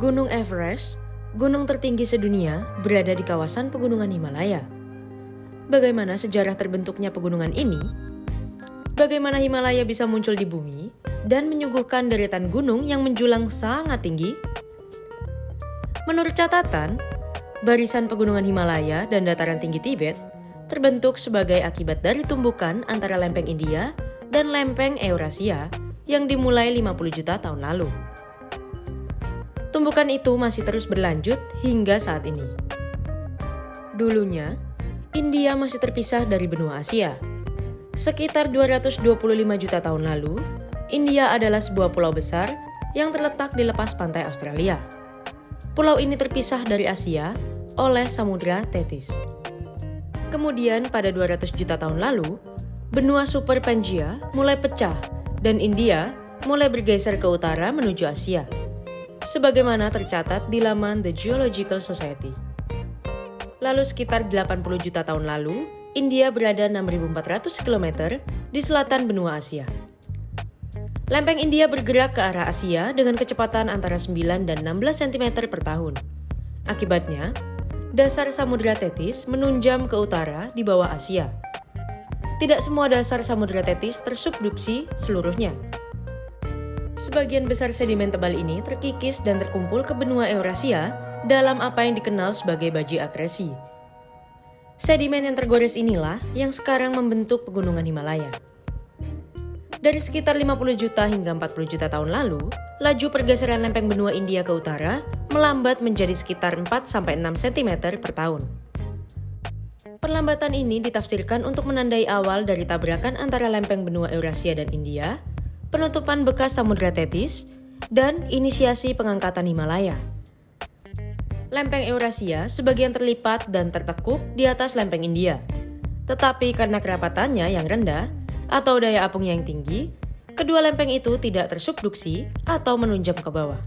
Gunung Everest, gunung tertinggi sedunia, berada di kawasan pegunungan Himalaya. Bagaimana sejarah terbentuknya pegunungan ini? Bagaimana Himalaya bisa muncul di bumi dan menyuguhkan deretan gunung yang menjulang sangat tinggi? Menurut catatan, barisan pegunungan Himalaya dan dataran tinggi Tibet terbentuk sebagai akibat dari tumbukan antara lempeng India dan lempeng Eurasia yang dimulai 50 juta tahun lalu. Tumbukan itu masih terus berlanjut hingga saat ini. Dulunya, India masih terpisah dari benua Asia. Sekitar 225 juta tahun lalu, India adalah sebuah pulau besar yang terletak di lepas pantai Australia. Pulau ini terpisah dari Asia oleh Samudra Tethys. Kemudian pada 200 juta tahun lalu, benua Super Pangaea mulai pecah dan India mulai bergeser ke utara menuju Asia, sebagaimana tercatat di laman The Geological Society. Lalu sekitar 80 juta tahun lalu, India berada 6.400 km di selatan benua Asia. Lempeng India bergerak ke arah Asia dengan kecepatan antara 9 dan 16 cm per tahun. Akibatnya, dasar Samudra Tethys menunjam ke utara di bawah Asia. Tidak semua dasar Samudra Tethys tersubduksi seluruhnya. Sebagian besar sedimen tebal ini terkikis dan terkumpul ke benua Eurasia dalam apa yang dikenal sebagai baji akresi. Sedimen yang tergores inilah yang sekarang membentuk pegunungan Himalaya. Dari sekitar 50 juta hingga 40 juta tahun lalu, laju pergeseran lempeng benua India ke utara melambat menjadi sekitar 4-6 cm per tahun. Perlambatan ini ditafsirkan untuk menandai awal dari tabrakan antara lempeng benua Eurasia dan India, penutupan bekas Samudra Tethys, dan inisiasi pengangkatan Himalaya. Lempeng Eurasia sebagian terlipat dan tertekuk di atas lempeng India. Tetapi karena kerapatannya yang rendah atau daya apungnya yang tinggi, kedua lempeng itu tidak tersubduksi atau menunjam ke bawah.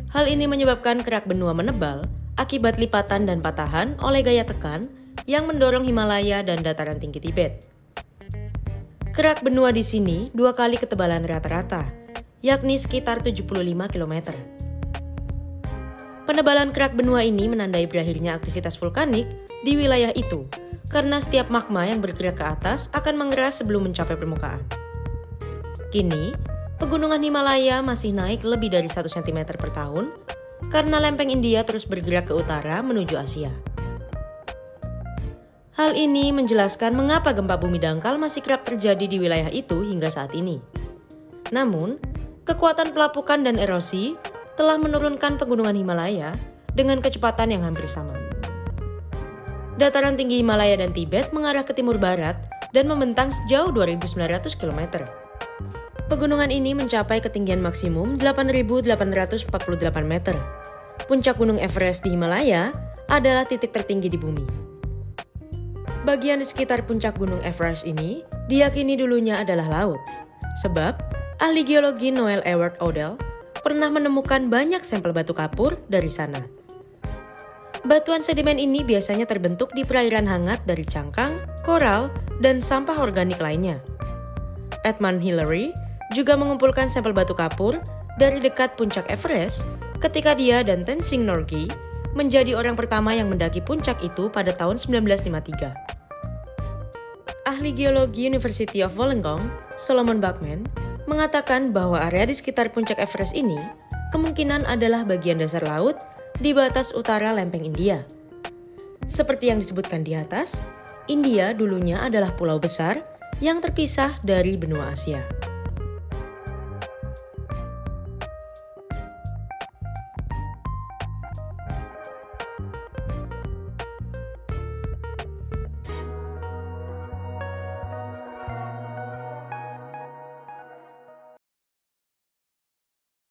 Hal ini menyebabkan kerak benua menebal akibat lipatan dan patahan oleh gaya tekan yang mendorong Himalaya dan dataran tinggi Tibet. Kerak benua di sini 2 kali ketebalan rata-rata, yakni sekitar 75 km. Penebalan kerak benua ini menandai berakhirnya aktivitas vulkanik di wilayah itu, karena setiap magma yang bergerak ke atas akan mengeras sebelum mencapai permukaan. Kini, pegunungan Himalaya masih naik lebih dari 1 cm per tahun, karena lempeng India terus bergerak ke utara menuju Asia. Hal ini menjelaskan mengapa gempa bumi dangkal masih kerap terjadi di wilayah itu hingga saat ini. Namun, kekuatan pelapukan dan erosi telah menurunkan pegunungan Himalaya dengan kecepatan yang hampir sama. Dataran tinggi Himalaya dan Tibet mengarah ke timur barat dan membentang sejauh 2.900 km. Pegunungan ini mencapai ketinggian maksimum 8.848 meter. Puncak Gunung Everest di Himalaya adalah titik tertinggi di bumi. Bagian di sekitar puncak Gunung Everest ini diyakini dulunya adalah laut, sebab ahli geologi Noel Ewart Odell pernah menemukan banyak sampel batu kapur dari sana. Batuan sedimen ini biasanya terbentuk di perairan hangat dari cangkang, koral, dan sampah organik lainnya. Edmund Hillary juga mengumpulkan sampel batu kapur dari dekat puncak Everest ketika dia dan Tenzing Norgay menjadi orang pertama yang mendaki puncak itu pada tahun 1953. Ahli geologi University of Wollongong, Solomon Bachman, mengatakan bahwa area di sekitar puncak Everest ini kemungkinan adalah bagian dasar laut di batas utara lempeng India. Seperti yang disebutkan di atas, India dulunya adalah pulau besar yang terpisah dari benua Asia.